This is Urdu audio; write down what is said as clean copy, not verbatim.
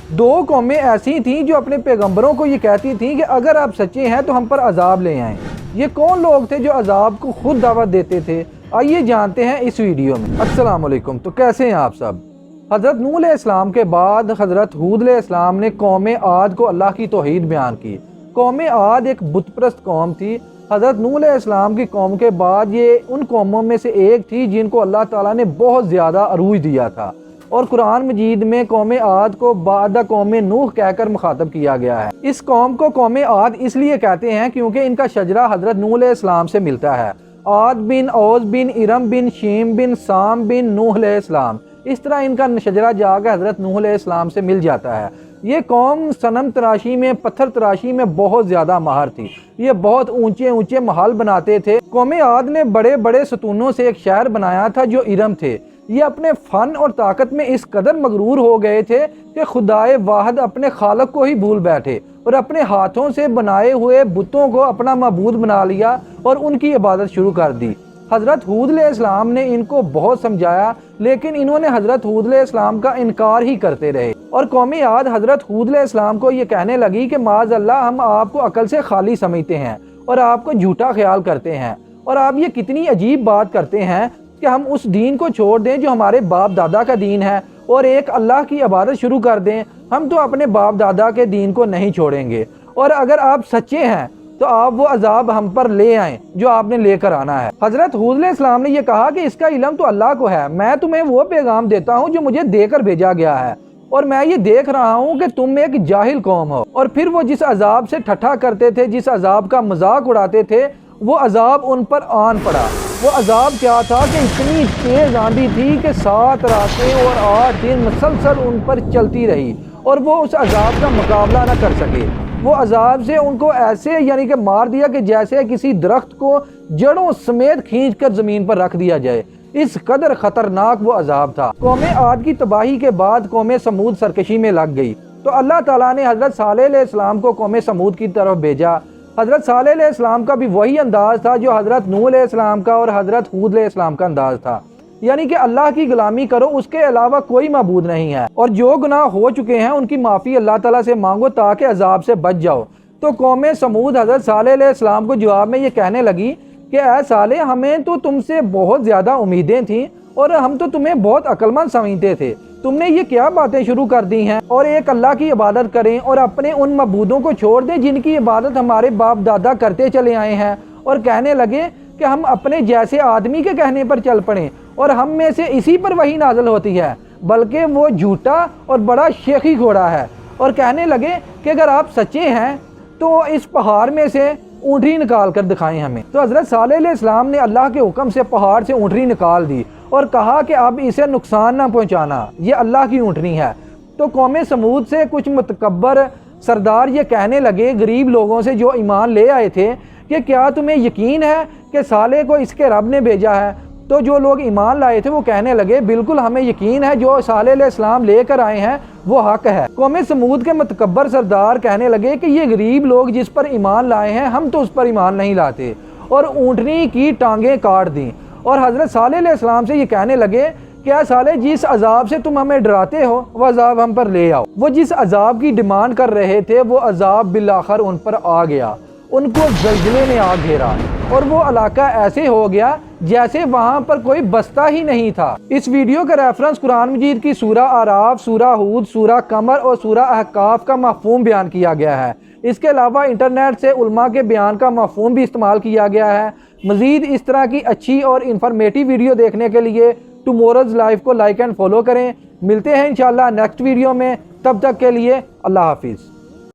دو قومیں ایسی تھیں جو اپنے پیغمبروں کو یہ کہتی تھیں کہ اگر آپ سچے ہیں تو ہم پر عذاب لے آئیں۔ یہ کون لوگ تھے جو عذاب کو خود دعوت دیتے تھے؟ آئیے جانتے ہیں اس ویڈیو میں۔ السلام علیکم، تو کیسے ہیں آپ سب؟ حضرت نوح علیہ السلام کے بعد حضرت ہود علیہ السلام نے قوم عاد کو اللہ کی توحید بیان کی۔ قوم عاد ایک بت پرست قوم تھی۔ حضرت نوح علیہ السلام کی قوم کے بعد یہ ان قوموں میں سے ایک تھی جن کو اللہ تعالیٰ نے بہت زیادہ عروج دیا تھا، اور قرآن مجید میں قوم عاد کو بعد قوم نوح کہہ کر مخاطب کیا گیا ہے۔ اس قوم کو قوم عاد اس لیے کہتے ہیں کیونکہ ان کا شجرہ حضرت نوح علیہ السلام سے ملتا ہے۔ عاد بن اوز بن ارم بن شیم بن سام بن نوح علیہ السلام، اس طرح ان کا شجرہ جا کے حضرت نوح علیہ السلام سے مل جاتا ہے۔ یہ قوم صنم تراشی میں، پتھر تراشی میں بہت زیادہ ماہر تھی۔ یہ بہت اونچے اونچے محل بناتے تھے۔ قوم عاد نے بڑے بڑے ستونوں سے ایک شہر بنایا تھا جو ارم تھے۔ یہ اپنے فن اور طاقت میں اس قدر مغرور ہو گئے تھے کہ خدائے واحد اپنے خالق کو ہی بھول بیٹھے اور اپنے ہاتھوں سے بنائے ہوئے بتوں کو اپنا معبود بنا لیا اور ان کی عبادت شروع کر دی۔ حضرت ہود علیہ السلام نے ان کو بہت سمجھایا، لیکن انہوں نے حضرت ہود علیہ السلام کا انکار ہی کرتے رہے، اور قوم عاد حضرت ہود علیہ السلام کو یہ کہنے لگی کہ معاذ اللہ، ہم آپ کو عقل سے خالی سمجھتے ہیں اور آپ کو جھوٹا خیال کرتے ہیں، اور آپ یہ کتنی عجیب بات کرتے ہیں کہ ہم اس دین کو چھوڑ دیں جو ہمارے باپ دادا کا دین ہے اور ایک اللہ کی عبادت شروع کر دیں۔ ہم تو اپنے باپ دادا کے دین کو نہیں چھوڑیں گے، اور اگر آپ سچے ہیں تو آپ وہ عذاب ہم پر لے آئیں جو آپ نے لے کر آنا ہے۔ حضرت ہود علیہ السلام نے یہ کہا کہ اس کا علم تو اللہ کو ہے، میں تمہیں وہ پیغام دیتا ہوں جو مجھے دے کر بھیجا گیا ہے، اور میں یہ دیکھ رہا ہوں کہ تم ایک جاہل قوم ہو۔ اور پھر وہ جس عذاب سے ٹھٹھا کرتے تھے، جس عذاب کا مذاق اڑاتے تھے، وہ عذاب ان پر آن پڑا۔ وہ عذاب کیا تھا کہ اتنی تیز آندھی تھی کہ 7 راتیں اور 8 دن مسلسل ان پر چلتی رہی، اور وہ اس عذاب کا مقابلہ نہ کر سکے۔ وہ عذاب سے ان کو ایسے کہ مار دیا کہ جیسے کسی درخت کو جڑوں سمیت کھینچ کر زمین پر رکھ دیا جائے۔ اس قدر خطرناک وہ عذاب تھا۔ قوم عاد کی تباہی کے بعد قوم سمود سرکشی میں لگ گئی، تو اللہ تعالیٰ نے حضرت صالح علیہ السلام کو قوم سمود کی طرف بھیجا۔ حضرت صالح علیہ السلام کا بھی وہی انداز تھا جو حضرت نوح علیہ السلام کا اور حضرت ہود علیہ السلام کا انداز تھا، یعنی کہ اللہ کی غلامی کرو، اس کے علاوہ کوئی معبود نہیں ہے، اور جو گناہ ہو چکے ہیں ان کی معافی اللہ تعالیٰ سے مانگو تاکہ عذاب سے بچ جاؤ۔ تو قوم سمود حضرت صالح علیہ السلام کو جواب میں یہ کہنے لگی کہ اے صالح، ہمیں تو تم سے بہت زیادہ امیدیں تھیں اور ہم تو تمہیں بہت عقل مند سمجھتے تھے، تم نے یہ کیا باتیں شروع کر دی ہیں؟ اور ایک اللہ کی عبادت کریں اور اپنے ان معبودوں کو چھوڑ دیں جن کی عبادت ہمارے باپ دادا کرتے چلے آئے ہیں، اور کہنے لگے کہ ہم اپنے جیسے آدمی کے کہنے پر چل پڑیں اور ہم میں سے اسی پر وہی نازل ہوتی ہے، بلکہ وہ جھوٹا اور بڑا شیخی گھوڑا ہے۔ اور کہنے لگے کہ اگر آپ سچے ہیں تو اس پہاڑ میں سے اونٹنی نکال کر دکھائیں ہمیں۔ تو حضرت صالح علیہ السلام نے اللہ کے حکم سے پہاڑ سے اونٹنی نکال دی اور کہا کہ اب اسے نقصان نہ پہنچانا، یہ اللہ کی اونٹنی ہے۔ تو قوم سمود سے کچھ متکبر سردار یہ کہنے لگے غریب لوگوں سے جو ایمان لے آئے تھے کہ کیا تمہیں یقین ہے کہ صالح کو اس کے رب نے بھیجا ہے؟ تو جو لوگ ایمان لائے تھے وہ کہنے لگے بالکل ہمیں یقین ہے، جو صالح علیہ السلام لے کر آئے ہیں وہ حق ہے۔ قوم سمود کے متکبر سردار کہنے لگے کہ یہ غریب لوگ جس پر ایمان لائے ہیں ہم تو اس پر ایمان نہیں لاتے، اور اونٹنی کی ٹانگیں کاٹ دیں، اور حضرت صالح علیہ السلام سے یہ کہنے لگے کہ اے صالح، جس عذاب سے تم ہمیں ڈراتے ہو وہ عذاب ہم پر لے آؤ۔ وہ جس عذاب کی ڈیمانڈ کر رہے تھے وہ عذاب بالآخر ان پر آ گیا، ان کو زلزلے نے آ گھیرا، اور وہ علاقہ ایسے ہو گیا جیسے وہاں پر کوئی بستہ ہی نہیں تھا۔ اس ویڈیو کا ریفرنس قرآن مجید کی سورہ اعراف، سورہ ہود، سورہ قمر اور سورہ احقاف کا مفہوم بیان کیا گیا ہے۔ اس کے علاوہ انٹرنیٹ سے علماء کے بیان کا مفہوم بھی استعمال کیا گیا ہے۔ مزید اس طرح کی اچھی اور انفارمیٹیو ویڈیو دیکھنے کے لیے ٹمورز لائف کو لائک اینڈ فالو کریں۔ ملتے ہیں انشاءاللہ نیکسٹ ویڈیو میں، تب تک کے لیے اللہ حافظ۔